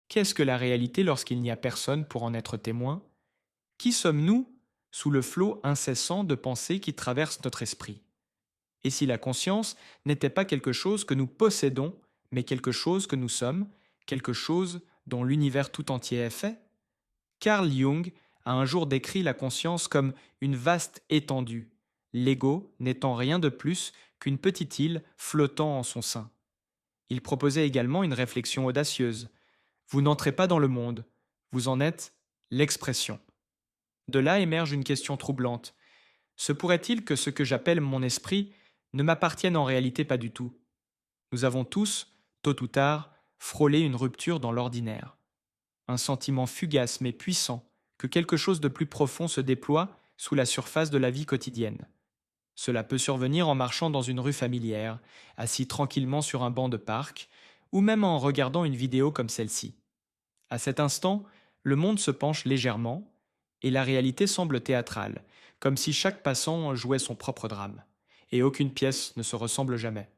Qu'est-ce que la réalité lorsqu'il n'y a personne pour en être témoin? Qui sommes-nous sous le flot incessant de pensées qui traversent notre esprit? Et si la conscience n'était pas quelque chose que nous possédons, mais quelque chose que nous sommes, quelque chose dont l'univers tout entier est fait? Carl Jung a un jour décrit la conscience comme une vaste étendue, l'ego n'étant rien de plus qu'une petite île flottant en son sein. Il proposait également une réflexion audacieuse. Vous n'entrez pas dans le monde, vous en êtes l'expression. De là émerge une question troublante. Se pourrait-il que ce que j'appelle mon esprit ne m'appartienne en réalité pas du tout? Nous avons tous, tôt ou tard, frôlé une rupture dans l'ordinaire. Un sentiment fugace mais puissant que quelque chose de plus profond se déploie sous la surface de la vie quotidienne. Cela peut survenir en marchant dans une rue familière, assis tranquillement sur un banc de parc, ou même en regardant une vidéo comme celle-ci. À cet instant, le monde se penche légèrement, et la réalité semble théâtrale, comme si chaque passant jouait son propre drame, et aucune pièce ne se ressemble jamais.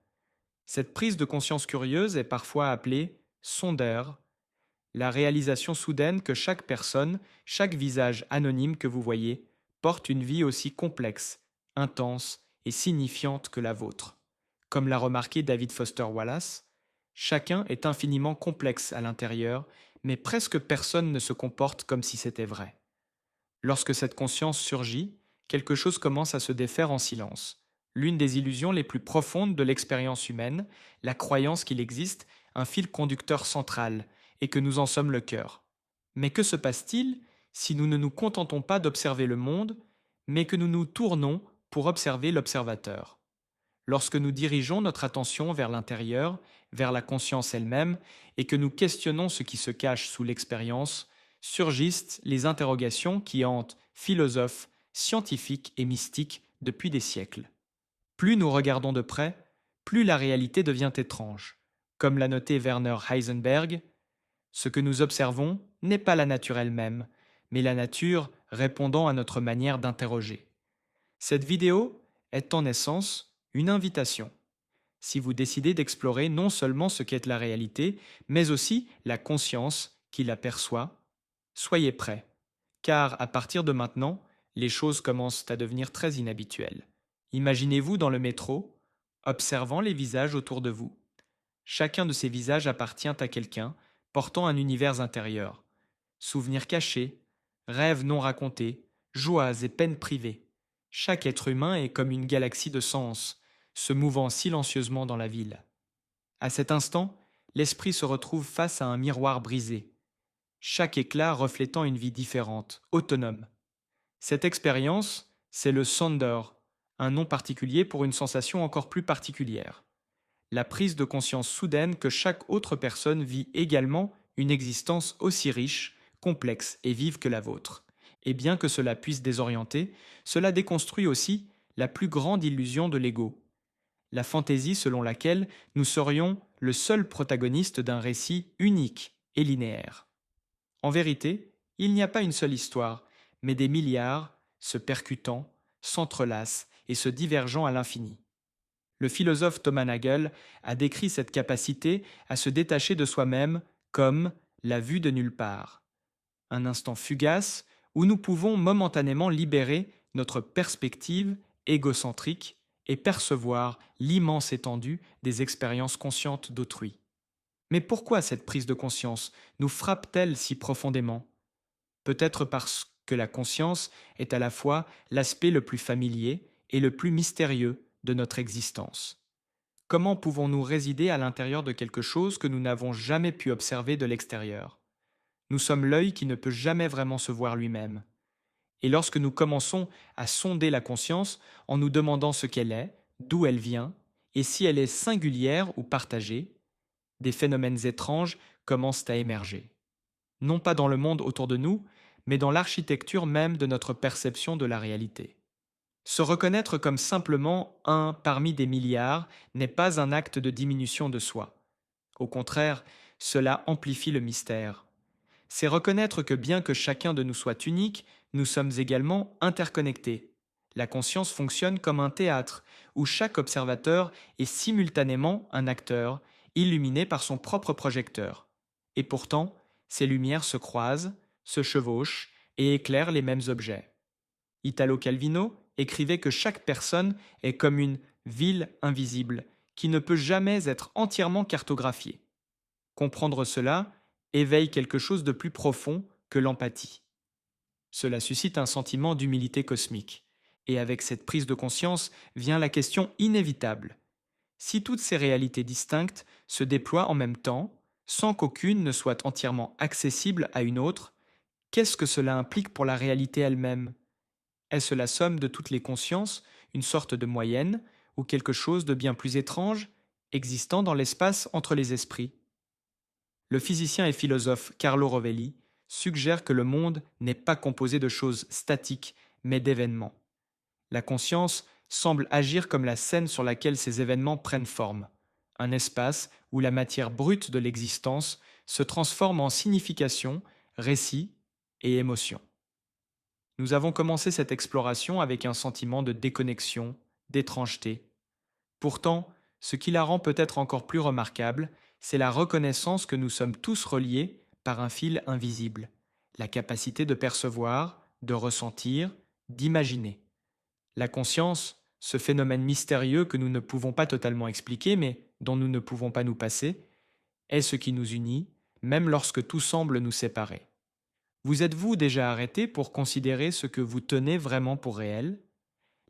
Cette prise de conscience curieuse est parfois appelée sondeur, la réalisation soudaine que chaque personne, chaque visage anonyme que vous voyez, porte une vie aussi complexe, intense et signifiante que la vôtre. Comme l'a remarqué David Foster Wallace, chacun est infiniment complexe à l'intérieur, mais presque personne ne se comporte comme si c'était vrai. Lorsque cette conscience surgit, quelque chose commence à se défaire en silence. L'une des illusions les plus profondes de l'expérience humaine, la croyance qu'il existe un fil conducteur central et que nous en sommes le cœur. Mais que se passe-t-il si nous ne nous contentons pas d'observer le monde, mais que nous nous tournons pour observer l'observateur? Lorsque nous dirigeons notre attention vers l'intérieur, vers la conscience elle-même, et que nous questionnons ce qui se cache sous l'expérience, surgissent les interrogations qui hantent philosophes, scientifiques et mystiques depuis des siècles. Plus nous regardons de près, plus la réalité devient étrange. Comme l'a noté Werner Heisenberg, ce que nous observons n'est pas la nature elle-même, mais la nature répondant à notre manière d'interroger. Cette vidéo est en essence une invitation. Si vous décidez d'explorer non seulement ce qu'est la réalité, mais aussi la conscience qui la perçoit, soyez prêts, car à partir de maintenant, les choses commencent à devenir très inhabituelles. Imaginez-vous dans le métro, observant les visages autour de vous. Chacun de ces visages appartient à quelqu'un, portant un univers intérieur. Souvenirs cachés, rêves non racontés, joies et peines privées. Chaque être humain est comme une galaxie de sens, se mouvant silencieusement dans la ville. À cet instant, l'esprit se retrouve face à un miroir brisé, chaque éclat reflétant une vie différente, autonome. Cette expérience, c'est le Sonder, un nom particulier pour une sensation encore plus particulière. La prise de conscience soudaine que chaque autre personne vit également une existence aussi riche, complexe et vive que la vôtre. Et bien que cela puisse désorienter, cela déconstruit aussi la plus grande illusion de l'ego, la fantaisie selon laquelle nous serions le seul protagoniste d'un récit unique et linéaire. En vérité, il n'y a pas une seule histoire, mais des milliards, se percutant, s'entrelacent et se divergeant à l'infini. Le philosophe Thomas Nagel a décrit cette capacité à se détacher de soi-même comme la vue de nulle part, un instant fugace où nous pouvons momentanément libérer notre perspective égocentrique et percevoir l'immense étendue des expériences conscientes d'autrui. Mais pourquoi cette prise de conscience nous frappe-t-elle si profondément? Peut-être parce que la conscience est à la fois l'aspect le plus familier et le plus mystérieux de notre existence. Comment pouvons-nous résider à l'intérieur de quelque chose que nous n'avons jamais pu observer de l'extérieur? Nous sommes l'œil qui ne peut jamais vraiment se voir lui-même. Et lorsque nous commençons à sonder la conscience en nous demandant ce qu'elle est, d'où elle vient, et si elle est singulière ou partagée, des phénomènes étranges commencent à émerger. Non pas dans le monde autour de nous, mais dans l'architecture même de notre perception de la réalité. Se reconnaître comme simplement un parmi des milliards n'est pas un acte de diminution de soi. Au contraire, cela amplifie le mystère. C'est reconnaître que bien que chacun de nous soit unique, nous sommes également interconnectés. La conscience fonctionne comme un théâtre où chaque observateur est simultanément un acteur, illuminé par son propre projecteur. Et pourtant, Ces lumières se croisent, se chevauchent et éclairent les mêmes objets. Italo Calvino écrivait que chaque personne est comme une ville invisible qui ne peut jamais être entièrement cartographiée. Comprendre cela éveille quelque chose de plus profond que l'empathie. Cela suscite un sentiment d'humilité cosmique. Et avec cette prise de conscience vient la question inévitable. Si toutes ces réalités distinctes se déploient en même temps, sans qu'aucune ne soit entièrement accessible à une autre, qu'est-ce que cela implique pour la réalité elle-même? Est-ce la somme de toutes les consciences, une sorte de moyenne, ou quelque chose de bien plus étrange, existant dans l'espace entre les esprits? Le physicien et philosophe Carlo Rovelli suggère que le monde n'est pas composé de choses statiques, mais d'événements. La conscience semble agir comme la scène sur laquelle ces événements prennent forme, un espace où la matière brute de l'existence se transforme en signification, récit et émotion. Nous avons commencé cette exploration avec un sentiment de déconnexion, d'étrangeté. Pourtant, ce qui la rend peut-être encore plus remarquable, c'est la reconnaissance que nous sommes tous reliés par un fil invisible, la capacité de percevoir, de ressentir, d'imaginer. La conscience, ce phénomène mystérieux que nous ne pouvons pas totalement expliquer mais dont nous ne pouvons pas nous passer, est ce qui nous unit, même lorsque tout semble nous séparer. Vous êtes-vous déjà arrêté pour considérer ce que vous tenez vraiment pour réel?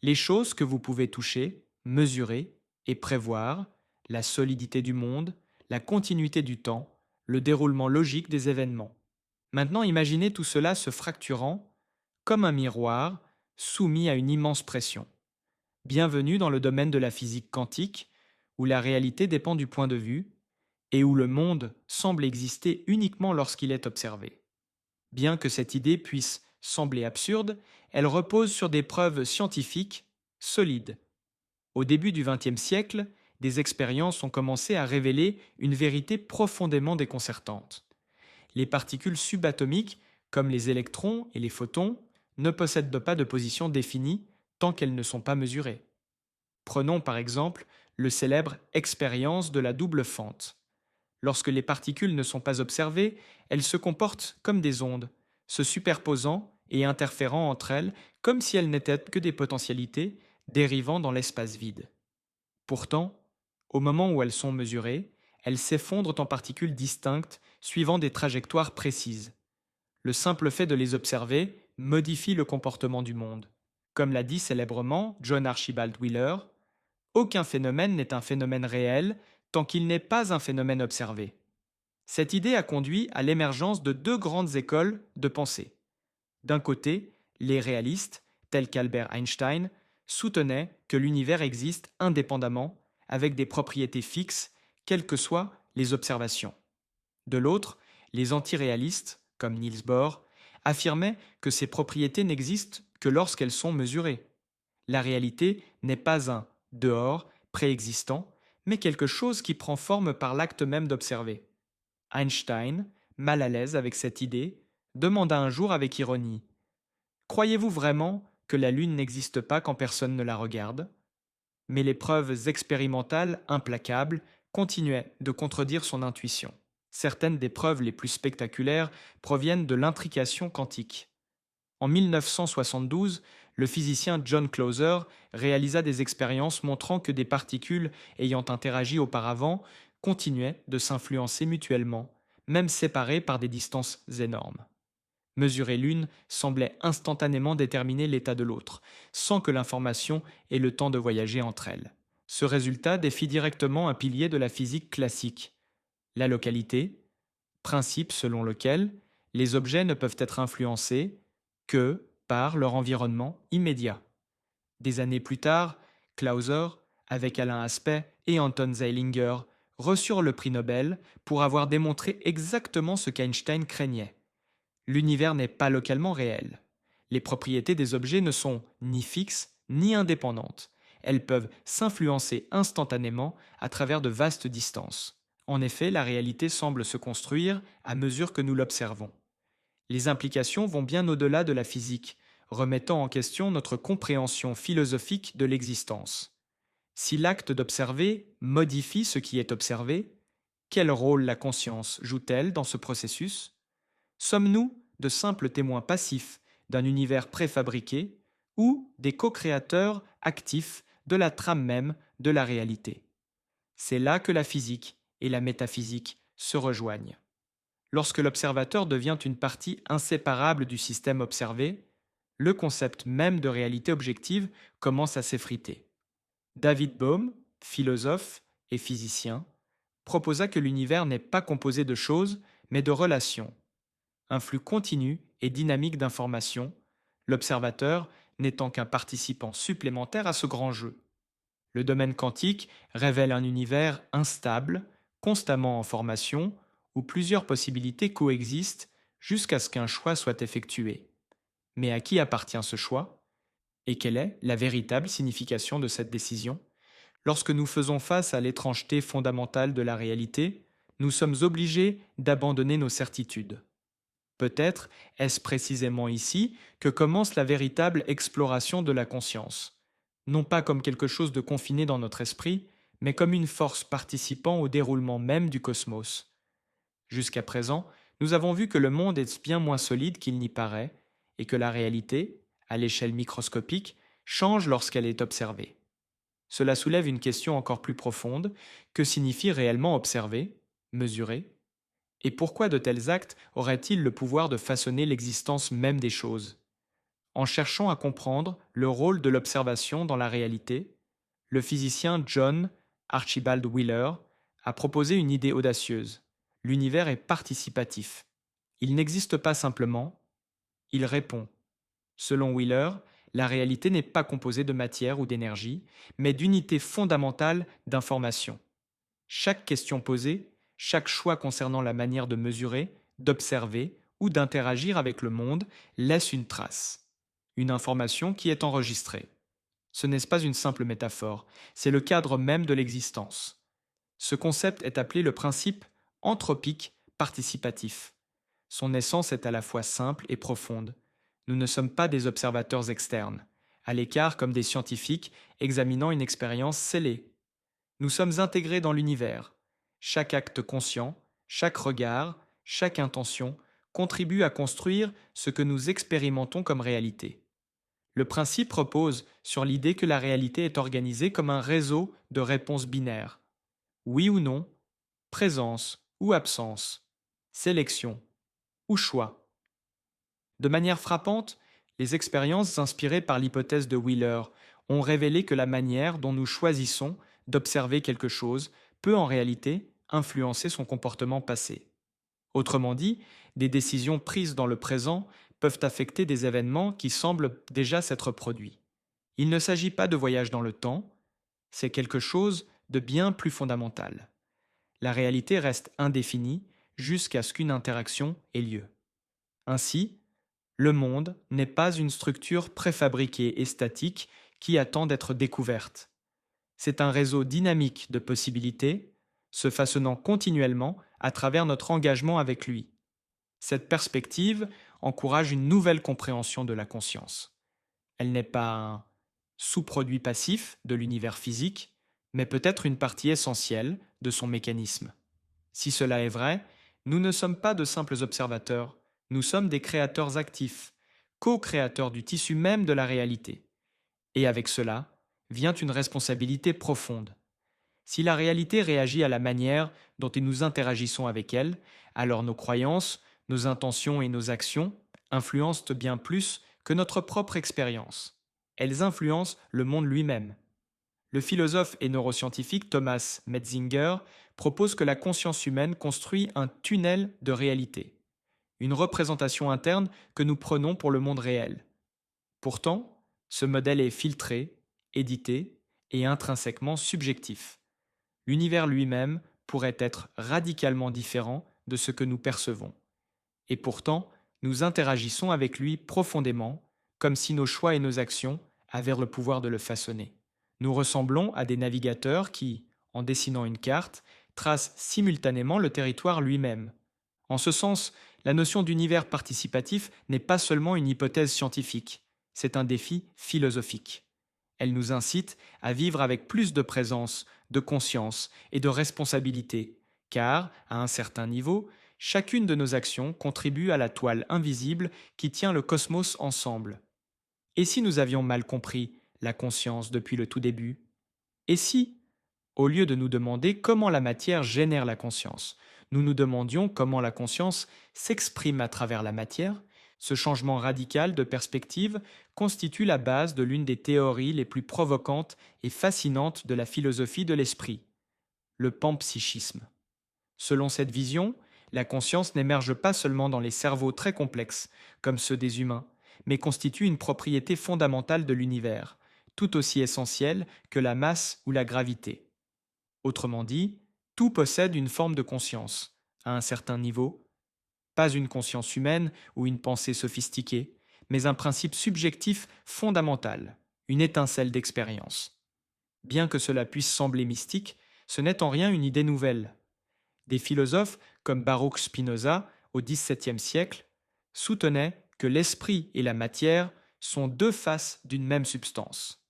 Les choses que vous pouvez toucher, mesurer et prévoir, la solidité du monde, la continuité du temps, le déroulement logique des événements. Maintenant imaginez tout cela se fracturant comme un miroir soumis à une immense pression. Bienvenue dans le domaine de la physique quantique, où la réalité dépend du point de vue et où le monde semble exister uniquement lorsqu'il est observé. Bien que cette idée puisse sembler absurde, elle repose sur des preuves scientifiques solides. Au début du XXe siècle, des expériences ont commencé à révéler une vérité profondément déconcertante. Les particules subatomiques, comme les électrons et les photons, ne possèdent pas de position définie tant qu'elles ne sont pas mesurées. Prenons par exemple le célèbre expérience de la double fente. Lorsque les particules ne sont pas observées, elles se comportent comme des ondes, se superposant et interférant entre elles comme si elles n'étaient que des potentialités dérivant dans l'espace vide. Pourtant, au moment où elles sont mesurées, elles s'effondrent en particules distinctes suivant des trajectoires précises. Le simple fait de les observer modifie le comportement du monde. Comme l'a dit célèbrement John Archibald Wheeler, aucun phénomène n'est un phénomène réel tant qu'il n'est pas un phénomène observé. Cette idée a conduit à l'émergence de deux grandes écoles de pensée. D'un côté, les réalistes, tels qu'Albert Einstein, soutenaient que l'univers existe indépendamment, avec des propriétés fixes, quelles que soient les observations. De l'autre, les antiréalistes, comme Niels Bohr, affirmaient que ces propriétés n'existent que lorsqu'elles sont mesurées. La réalité n'est pas un dehors préexistant, mais quelque chose qui prend forme par l'acte même d'observer. Einstein, mal à l'aise avec cette idée, demanda un jour avec ironie: croyez-vous vraiment que la Lune n'existe pas quand personne ne la regarde? Mais les preuves expérimentales implacables continuaient de contredire son intuition. Certaines des preuves les plus spectaculaires proviennent de l'intrication quantique. En 1972, le physicien John Clauser réalisa des expériences montrant que des particules ayant interagi auparavant continuaient de s'influencer mutuellement, même séparées par des distances énormes. Mesurer l'une semblait instantanément déterminer l'état de l'autre, sans que l'information ait le temps de voyager entre elles. Ce résultat défie directement un pilier de la physique classique, la localité, principe selon lequel les objets ne peuvent être influencés que par leur environnement immédiat. Des années plus tard, Clauser, avec Alain Aspect et Anton Zeilinger, reçurent le prix Nobel pour avoir démontré exactement ce qu'Einstein craignait. L'univers n'est pas localement réel. Les propriétés des objets ne sont ni fixes ni indépendantes. Elles peuvent s'influencer instantanément à travers de vastes distances. En effet, la réalité semble se construire à mesure que nous l'observons. Les implications vont bien au-delà de la physique, remettant en question notre compréhension philosophique de l'existence. Si l'acte d'observer modifie ce qui est observé, quel rôle la conscience joue-t-elle dans ce processus? Sommes-nous de simples témoins passifs d'un univers préfabriqué ou des co-créateurs actifs de la trame même de la réalité? C'est là que la physique et la métaphysique se rejoignent. Lorsque l'observateur devient une partie inséparable du système observé, le concept même de réalité objective commence à s'effriter. David Bohm, philosophe et physicien, proposa que l'univers n'est pas composé de choses, mais de relations, un flux continu et dynamique d'informations, l'observateur n'étant qu'un participant supplémentaire à ce grand jeu. Le domaine quantique révèle un univers instable, constamment en formation, où plusieurs possibilités coexistent jusqu'à ce qu'un choix soit effectué. Mais à qui appartient ce choix? Et quelle est la véritable signification de cette décision? Lorsque nous faisons face à l'étrangeté fondamentale de la réalité, nous sommes obligés d'abandonner nos certitudes. Peut-être est-ce précisément ici que commence la véritable exploration de la conscience, non pas comme quelque chose de confiné dans notre esprit, mais comme une force participant au déroulement même du cosmos. Jusqu'à présent, nous avons vu que le monde est bien moins solide qu'il n'y paraît, et que la réalité, à l'échelle microscopique, change lorsqu'elle est observée. Cela soulève une question encore plus profonde: que signifie réellement observer, mesurer? Et pourquoi de tels actes auraient-ils le pouvoir de façonner l'existence même des choses? En cherchant à comprendre le rôle de l'observation dans la réalité, le physicien John Archibald Wheeler a proposé une idée audacieuse. L'univers est participatif. Il n'existe pas simplement, il répond. Selon Wheeler, la réalité n'est pas composée de matière ou d'énergie, mais d'unités fondamentales d'information. Chaque question posée, chaque choix concernant la manière de mesurer, d'observer ou d'interagir avec le monde laisse une trace, une information qui est enregistrée. Ce n'est pas une simple métaphore, c'est le cadre même de l'existence. Ce concept est appelé le principe anthropique participatif. Son essence est à la fois simple et profonde. Nous ne sommes pas des observateurs externes, à l'écart comme des scientifiques examinant une expérience scellée. Nous sommes intégrés dans l'univers. Chaque acte conscient, chaque regard, chaque intention contribue à construire ce que nous expérimentons comme réalité. Le principe repose sur l'idée que la réalité est organisée comme un réseau de réponses binaires. Oui ou non, présence ou absence, sélection ou choix. De manière frappante, les expériences inspirées par l'hypothèse de Wheeler ont révélé que la manière dont nous choisissons d'observer quelque chose peut en réalité influencer son comportement passé. Autrement dit, des décisions prises dans le présent peuvent affecter des événements qui semblent déjà s'être produits. Il ne s'agit pas de voyage dans le temps, c'est quelque chose de bien plus fondamental. La réalité reste indéfinie jusqu'à ce qu'une interaction ait lieu. Ainsi, le monde n'est pas une structure préfabriquée et statique qui attend d'être découverte. C'est un réseau dynamique de possibilités, se façonnant continuellement à travers notre engagement avec lui. Cette perspective encourage une nouvelle compréhension de la conscience. Elle n'est pas un sous-produit passif de l'univers physique, mais peut-être une partie essentielle de son mécanisme. Si cela est vrai, nous ne sommes pas de simples observateurs, nous sommes des créateurs actifs, co-créateurs du tissu même de la réalité. Et avec cela vient une responsabilité profonde. Si la réalité réagit à la manière dont nous interagissons avec elle, alors nos croyances, nos intentions et nos actions influencent bien plus que notre propre expérience. Elles influencent le monde lui-même. Le philosophe et neuroscientifique Thomas Metzinger propose que la conscience humaine construit un tunnel de réalité, une représentation interne que nous prenons pour le monde réel. Pourtant, ce modèle est filtré, édité et intrinsèquement subjectif. L'univers lui-même pourrait être radicalement différent de ce que nous percevons. Et pourtant, nous interagissons avec lui profondément, comme si nos choix et nos actions avaient le pouvoir de le façonner. Nous ressemblons à des navigateurs qui, en dessinant une carte, tracent simultanément le territoire lui-même. En ce sens, la notion d'univers participatif n'est pas seulement une hypothèse scientifique, c'est un défi philosophique. Elle nous incite à vivre avec plus de présence, de conscience et de responsabilité, car, à un certain niveau, chacune de nos actions contribue à la toile invisible qui tient le cosmos ensemble. Et si nous avions mal compris la conscience depuis le tout début? Et si, au lieu de nous demander comment la matière génère la conscience, nous nous demandions comment la conscience s'exprime à travers la matière? Ce changement radical de perspective constitue la base de l'une des théories les plus provocantes et fascinantes de la philosophie de l'esprit, le panpsychisme. Selon cette vision, la conscience n'émerge pas seulement dans les cerveaux très complexes, comme ceux des humains, mais constitue une propriété fondamentale de l'univers, tout aussi essentielle que la masse ou la gravité. Autrement dit, tout possède une forme de conscience, à un certain niveau, pas une conscience humaine ou une pensée sophistiquée, mais un principe subjectif fondamental, une étincelle d'expérience. Bien que cela puisse sembler mystique, ce n'est en rien une idée nouvelle. Des philosophes comme Baruch Spinoza au XVIIe siècle soutenaient que l'esprit et la matière sont deux faces d'une même substance.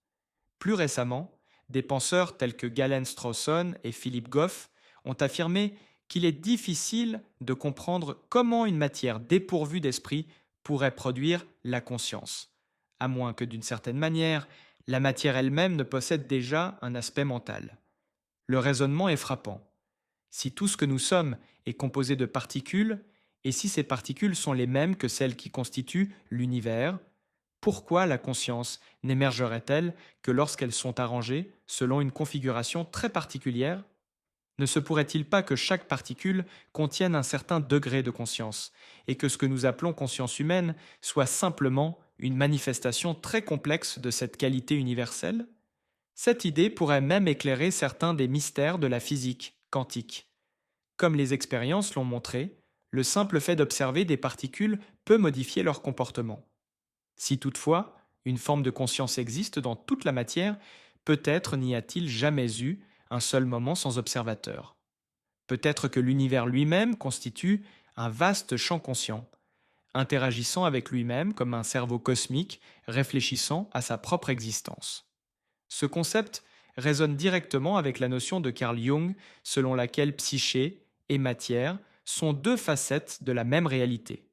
Plus récemment, des penseurs tels que Galen Strawson et Philip Goff ont affirmé qu'il est difficile de comprendre comment une matière dépourvue d'esprit pourrait produire la conscience, à moins que d'une certaine manière, la matière elle-même ne possède déjà un aspect mental. Le raisonnement est frappant. Si tout ce que nous sommes est composé de particules, et si ces particules sont les mêmes que celles qui constituent l'univers, pourquoi la conscience n'émergerait-elle que lorsqu'elles sont arrangées selon une configuration très particulière? Ne se pourrait-il pas que chaque particule contienne un certain degré de conscience, et que ce que nous appelons conscience humaine soit simplement une manifestation très complexe de cette qualité universelle? Cette idée pourrait même éclairer certains des mystères de la physique quantique. Comme les expériences l'ont montré, le simple fait d'observer des particules peut modifier leur comportement. Si toutefois une forme de conscience existe dans toute la matière, peut-être n'y a-t-il jamais eu un seul moment sans observateur. Peut-être que l'univers lui-même constitue un vaste champ conscient, interagissant avec lui-même comme un cerveau cosmique réfléchissant à sa propre existence. Ce concept résonne directement avec la notion de Carl Jung selon laquelle psyché et matière sont deux facettes de la même réalité.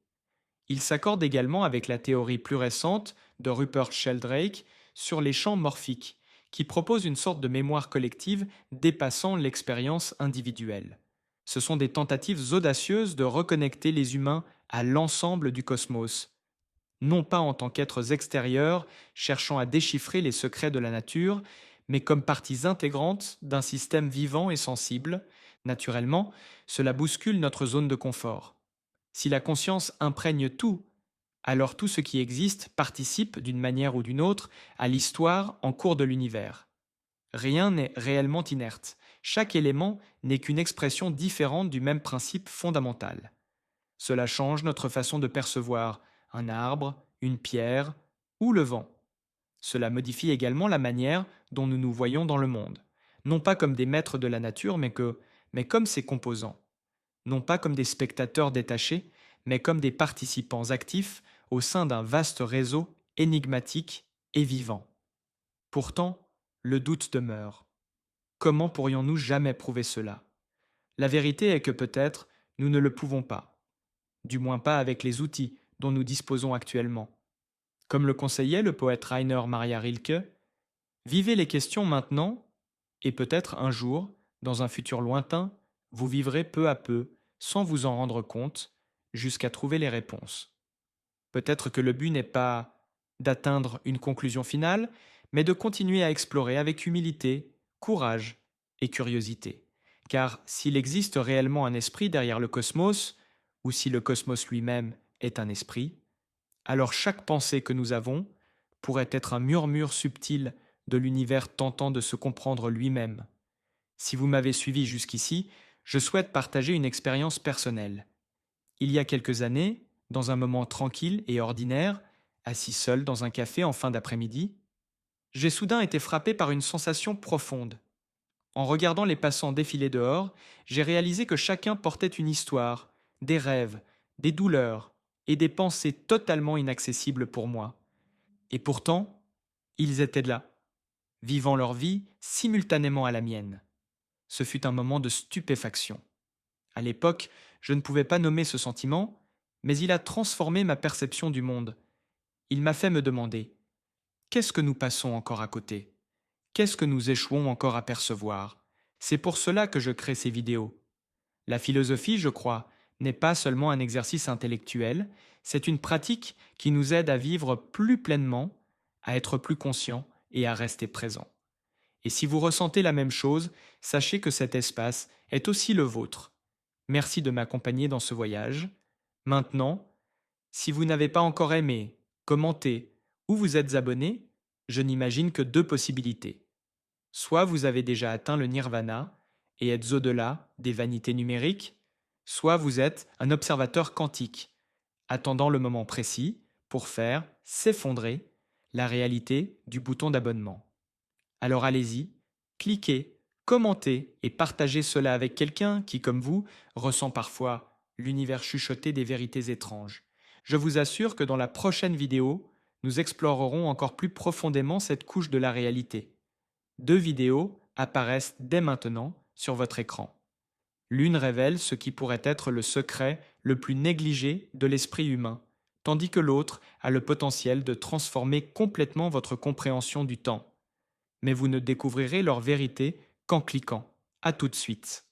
Il s'accorde également avec la théorie plus récente de Rupert Sheldrake sur les champs morphiques, qui propose une sorte de mémoire collective dépassant l'expérience individuelle. Ce sont des tentatives audacieuses de reconnecter les humains à l'ensemble du cosmos, non pas en tant qu'êtres extérieurs cherchant à déchiffrer les secrets de la nature, mais comme parties intégrantes d'un système vivant et sensible. Naturellement, cela bouscule notre zone de confort. Si la conscience imprègne tout, alors tout ce qui existe participe d'une manière ou d'une autre à l'histoire en cours de l'univers. Rien n'est réellement inerte. Chaque élément n'est qu'une expression différente du même principe fondamental. Cela change notre façon de percevoir un arbre, une pierre ou le vent. Cela modifie également la manière dont nous nous voyons dans le monde, non pas comme des maîtres de la nature, mais comme ses composants, non pas comme des spectateurs détachés, mais comme des participants actifs au sein d'un vaste réseau énigmatique et vivant. Pourtant, le doute demeure. Comment pourrions-nous jamais prouver cela? La vérité est que peut-être nous ne le pouvons pas, du moins pas avec les outils dont nous disposons actuellement. Comme le conseillait le poète Rainer Maria Rilke, vivez les questions maintenant, et peut-être un jour, dans un futur lointain, vous vivrez peu à peu, sans vous en rendre compte, jusqu'à trouver les réponses. Peut-être que le but n'est pas d'atteindre une conclusion finale, mais de continuer à explorer avec humilité, courage et curiosité. Car s'il existe réellement un esprit derrière le cosmos, ou si le cosmos lui-même est un esprit, alors chaque pensée que nous avons pourrait être un murmure subtil de l'univers tentant de se comprendre lui-même. Si vous m'avez suivi jusqu'ici, je souhaite partager une expérience personnelle. Il y a quelques années, dans un moment tranquille et ordinaire, assis seul dans un café en fin d'après-midi, j'ai soudain été frappé par une sensation profonde. En regardant les passants défiler dehors, j'ai réalisé que chacun portait une histoire, des rêves, des douleurs et des pensées totalement inaccessibles pour moi. Et pourtant, ils étaient là, vivant leur vie simultanément à la mienne. Ce fut un moment de stupéfaction. À l'époque, je ne pouvais pas nommer ce sentiment, mais il a transformé ma perception du monde. Il m'a fait me demander, qu'est-ce que nous passons encore à côté? Qu'est-ce que nous échouons encore à percevoir? C'est pour cela que je crée ces vidéos. La philosophie, je crois, n'est pas seulement un exercice intellectuel, c'est une pratique qui nous aide à vivre plus pleinement, à être plus conscient et à rester présent. Et si vous ressentez la même chose, sachez que cet espace est aussi le vôtre. Merci de m'accompagner dans ce voyage. Maintenant, si vous n'avez pas encore aimé, commenté ou vous êtes abonné, je n'imagine que deux possibilités. Soit vous avez déjà atteint le nirvana et êtes au-delà des vanités numériques, soit vous êtes un observateur quantique, attendant le moment précis pour faire s'effondrer la réalité du bouton d'abonnement. Alors allez-y, cliquez, commentez et partagez cela avec quelqu'un qui, comme vous, ressent parfois l'univers chuchoté des vérités étranges. Je vous assure que dans la prochaine vidéo, nous explorerons encore plus profondément cette couche de la réalité. Deux vidéos apparaissent dès maintenant sur votre écran. L'une révèle ce qui pourrait être le secret le plus négligé de l'esprit humain, tandis que l'autre a le potentiel de transformer complètement votre compréhension du temps. Mais vous ne découvrirez leur vérité qu'en cliquant. À tout de suite.